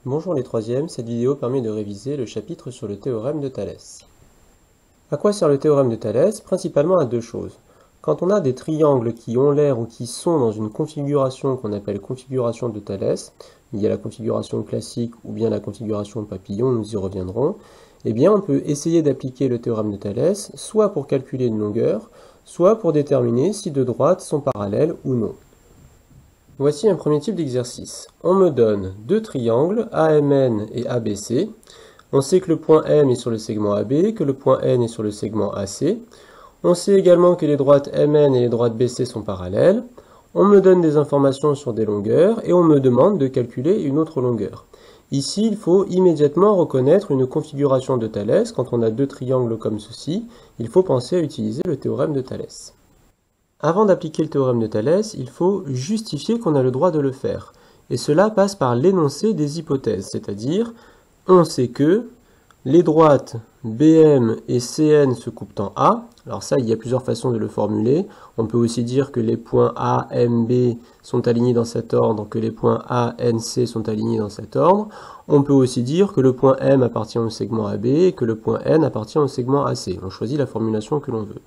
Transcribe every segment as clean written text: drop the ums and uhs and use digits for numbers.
Bonjour les troisièmes, cette vidéo permet de réviser le chapitre sur le théorème de Thalès. À quoi sert le théorème de Thalès? Principalement à deux choses. Quand on a des triangles qui ont l'air ou qui sont dans une configuration qu'on appelle configuration de Thalès, il y a la configuration classique ou bien la configuration papillon, nous y reviendrons, eh bien on peut essayer d'appliquer le théorème de Thalès soit pour calculer une longueur, soit pour déterminer si deux droites sont parallèles ou non. Voici un premier type d'exercice. On me donne deux triangles, AMN et ABC. On sait que le point M est sur le segment AB, que le point N est sur le segment AC. On sait également que les droites MN et les droites BC sont parallèles. On me donne des informations sur des longueurs et on me demande de calculer une autre longueur. Ici, il faut immédiatement reconnaître une configuration de Thalès. Quand on a deux triangles comme ceci, il faut penser à utiliser le théorème de Thalès. Avant d'appliquer le théorème de Thalès, il faut justifier qu'on a le droit de le faire. Et cela passe par l'énoncé des hypothèses, c'est-à-dire, on sait que les droites BM et CN se coupent en A. Alors ça, il y a plusieurs façons de le formuler. On peut aussi dire que les points A, M, B sont alignés dans cet ordre, que les points A, N, C sont alignés dans cet ordre. On peut aussi dire que le point M appartient au segment AB et que le point N appartient au segment AC. On choisit la formulation que l'on veut.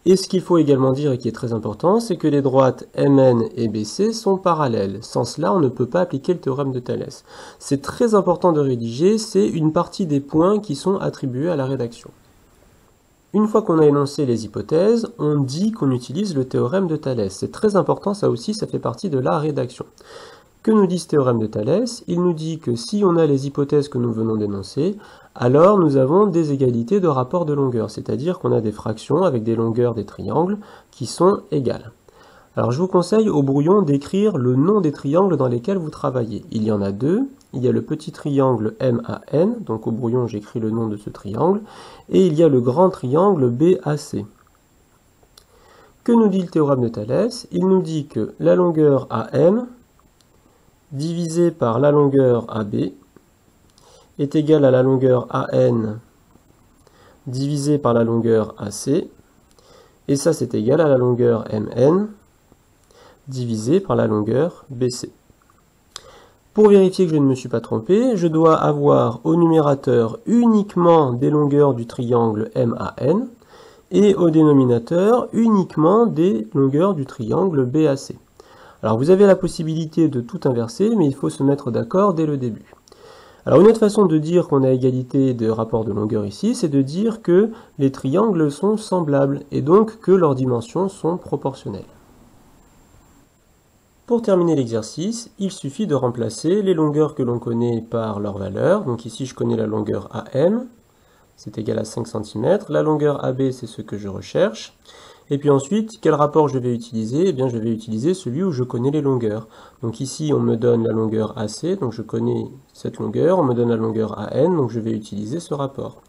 Et ce qu'il faut également dire et qui est très important, c'est que les droites MN et BC sont parallèles. Sans cela, on ne peut pas appliquer le théorème de Thalès. C'est très important de rédiger, c'est une partie des points qui sont attribués à la rédaction. Une fois qu'on a énoncé les hypothèses, on dit qu'on utilise le théorème de Thalès. C'est très important, ça aussi, ça fait partie de la rédaction. Que nous dit ce théorème de Thalès? Il nous dit que si on a les hypothèses que nous venons d'énoncer, alors nous avons des égalités de rapport de longueur, c'est-à-dire qu'on a des fractions avec des longueurs des triangles qui sont égales. Alors je vous conseille au brouillon d'écrire le nom des triangles dans lesquels vous travaillez. Il y en a deux, il y a le petit triangle MAN, donc au brouillon j'écris le nom de ce triangle, et il y a le grand triangle BAC. Que nous dit le théorème de Thalès? Il nous dit que la longueur AM divisé par la longueur AB est égal à la longueur AN divisé par la longueur AC, et ça c'est égal à la longueur MN divisé par la longueur BC. Pour vérifier que je ne me suis pas trompé, je dois avoir au numérateur uniquement des longueurs du triangle MAN et au dénominateur uniquement des longueurs du triangle BAC. Alors vous avez la possibilité de tout inverser, mais il faut se mettre d'accord dès le début. Alors une autre façon de dire qu'on a égalité de rapport de longueur ici, c'est de dire que les triangles sont semblables, et donc que leurs dimensions sont proportionnelles. Pour terminer l'exercice, il suffit de remplacer les longueurs que l'on connaît par leur valeur. Donc ici je connais la longueur AM, c'est égal à 5 cm, la longueur AB c'est ce que je recherche. Et puis ensuite, quel rapport je vais utiliser? Eh bien, je vais utiliser celui où je connais les longueurs. Donc ici, on me donne la longueur AC, donc je connais cette longueur. On me donne la longueur AN, donc je vais utiliser ce rapport.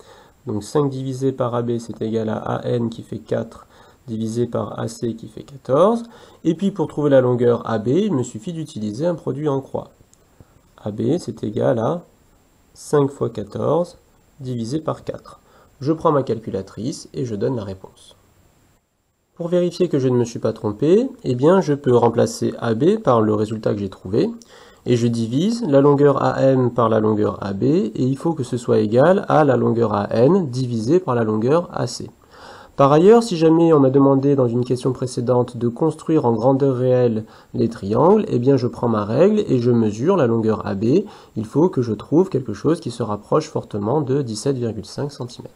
Donc 5 divisé par AB, c'est égal à AN qui fait 4, divisé par AC qui fait 14. Et puis pour trouver la longueur AB, il me suffit d'utiliser un produit en croix. AB, c'est égal à 5 fois 14, divisé par 4. Je prends ma calculatrice et je donne la réponse. Pour vérifier que je ne me suis pas trompé, eh bien je peux remplacer AB par le résultat que j'ai trouvé, et je divise la longueur AM par la longueur AB, et il faut que ce soit égal à la longueur AN divisé par la longueur AC. Par ailleurs, si jamais on m'a demandé dans une question précédente de construire en grandeur réelle les triangles, eh bien je prends ma règle et je mesure la longueur AB. Il faut que je trouve quelque chose qui se rapproche fortement de 17,5 cm.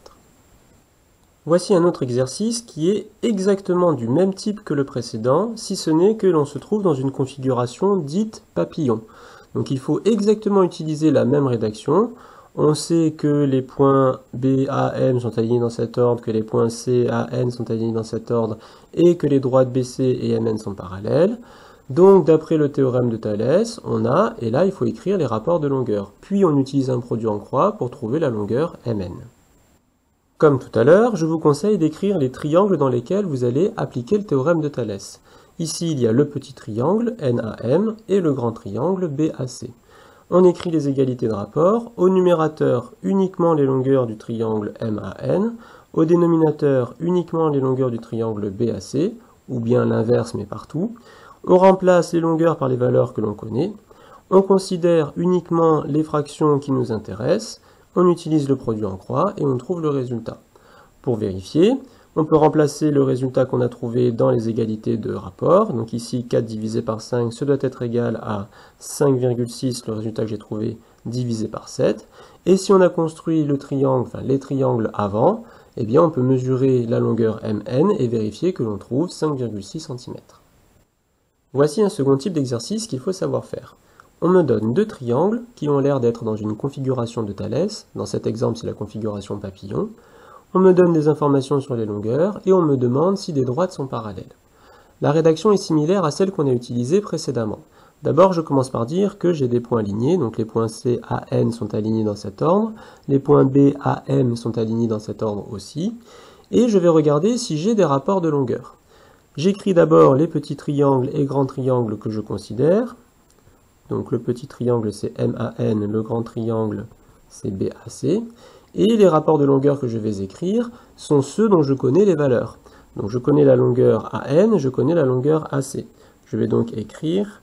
Voici un autre exercice qui est exactement du même type que le précédent, si ce n'est que l'on se trouve dans une configuration dite papillon. Donc il faut exactement utiliser la même rédaction. On sait que les points BAM sont alignés dans cet ordre, que les points CAN sont alignés dans cet ordre, et que les droites BC et MN sont parallèles. Donc d'après le théorème de Thalès, on a, et là il faut écrire les rapports de longueur. Puis on utilise un produit en croix pour trouver la longueur MN. Comme tout à l'heure, je vous conseille d'écrire les triangles dans lesquels vous allez appliquer le théorème de Thalès. Ici, il y a le petit triangle NAM et le grand triangle BAC. On écrit les égalités de rapport, au numérateur uniquement les longueurs du triangle MAN, au dénominateur uniquement les longueurs du triangle BAC, ou bien l'inverse mais partout. On remplace les longueurs par les valeurs que l'on connaît. On considère uniquement les fractions qui nous intéressent, on utilise le produit en croix et on trouve le résultat. Pour vérifier, on peut remplacer le résultat qu'on a trouvé dans les égalités de rapport. Donc ici, 4 divisé par 5, ce doit être égal à 5,6, le résultat que j'ai trouvé, divisé par 7. Et si on a construit le triangle, enfin les triangles avant, eh bien on peut mesurer la longueur MN et vérifier que l'on trouve 5,6 cm. Voici un second type d'exercice qu'il faut savoir faire. On me donne deux triangles qui ont l'air d'être dans une configuration de Thalès. Dans cet exemple, c'est la configuration papillon. On me donne des informations sur les longueurs et on me demande si des droites sont parallèles. La rédaction est similaire à celle qu'on a utilisée précédemment. D'abord, je commence par dire que j'ai des points alignés, donc les points C, A, N sont alignés dans cet ordre, les points B, A, M sont alignés dans cet ordre aussi, et je vais regarder si j'ai des rapports de longueur. J'écris d'abord les petits triangles et grands triangles que je considère. Donc le petit triangle c'est MAN, le grand triangle c'est BAC. Et les rapports de longueur que je vais écrire sont ceux dont je connais les valeurs. Donc je connais la longueur AN, je connais la longueur AC. Je vais donc écrire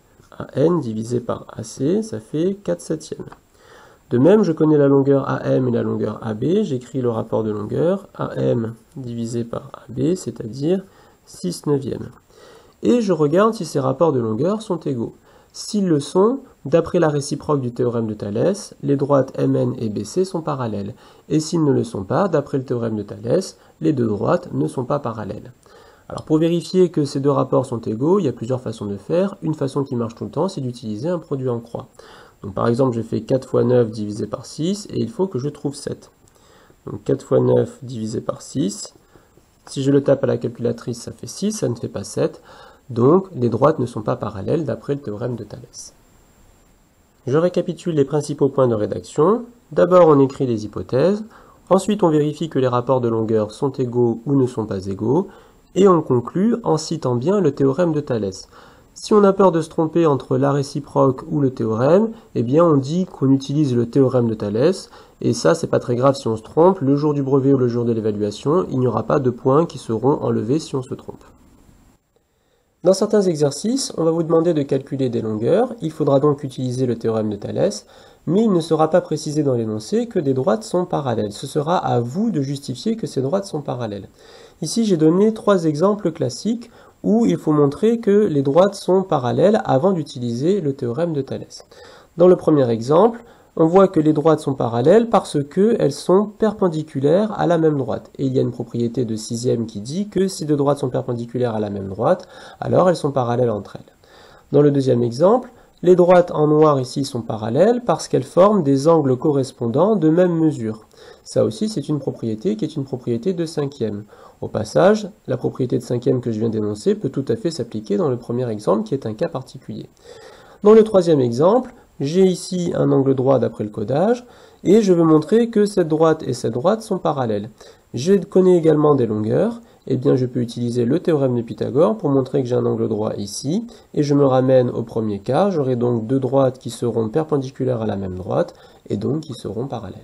AN divisé par AC, ça fait 4 septièmes. De même, je connais la longueur AM et la longueur AB, j'écris le rapport de longueur AM divisé par AB, c'est-à-dire 6 neuvièmes. Et je regarde si ces rapports de longueur sont égaux. S'ils le sont, d'après la réciproque du théorème de Thalès, les droites MN et BC sont parallèles. Et s'ils ne le sont pas, d'après le théorème de Thalès, les deux droites ne sont pas parallèles. Alors pour vérifier que ces deux rapports sont égaux, il y a plusieurs façons de faire. Une façon qui marche tout le temps, c'est d'utiliser un produit en croix. Donc par exemple, je fais 4 fois 9 divisé par 6, et il faut que je trouve 7. Donc 4 fois 9 divisé par 6, si je le tape à la calculatrice, ça fait 6, ça ne fait pas 7. Donc, les droites ne sont pas parallèles d'après le théorème de Thalès. Je récapitule les principaux points de rédaction. D'abord, on écrit les hypothèses. Ensuite, on vérifie que les rapports de longueur sont égaux ou ne sont pas égaux. Et on conclut en citant bien le théorème de Thalès. Si on a peur de se tromper entre la réciproque ou le théorème, eh bien on dit qu'on utilise le théorème de Thalès. Et ça, c'est pas très grave si on se trompe. Le jour du brevet ou le jour de l'évaluation, il n'y aura pas de points qui seront enlevés si on se trompe. Dans certains exercices, on va vous demander de calculer des longueurs, il faudra donc utiliser le théorème de Thalès, mais il ne sera pas précisé dans l'énoncé que des droites sont parallèles. Ce sera à vous de justifier que ces droites sont parallèles. Ici, j'ai donné 3 exemples classiques où il faut montrer que les droites sont parallèles avant d'utiliser le théorème de Thalès. Dans le premier exemple, on voit que les droites sont parallèles parce qu'elles sont perpendiculaires à la même droite. Et il y a une propriété de 6e qui dit que si deux droites sont perpendiculaires à la même droite, alors elles sont parallèles entre elles. Dans le deuxième exemple, les droites en noir ici sont parallèles parce qu'elles forment des angles correspondants de même mesure. Ça aussi, c'est une propriété qui est une propriété de 5e. Au passage, la propriété de 5e que je viens d'énoncer peut tout à fait s'appliquer dans le premier exemple qui est un cas particulier. Dans le troisième exemple, j'ai ici un angle droit d'après le codage, et je veux montrer que cette droite et cette droite sont parallèles. Je connais également des longueurs, et bien je peux utiliser le théorème de Pythagore pour montrer que j'ai un angle droit ici, et je me ramène au premier cas, j'aurai donc deux droites qui seront perpendiculaires à la même droite, et donc qui seront parallèles.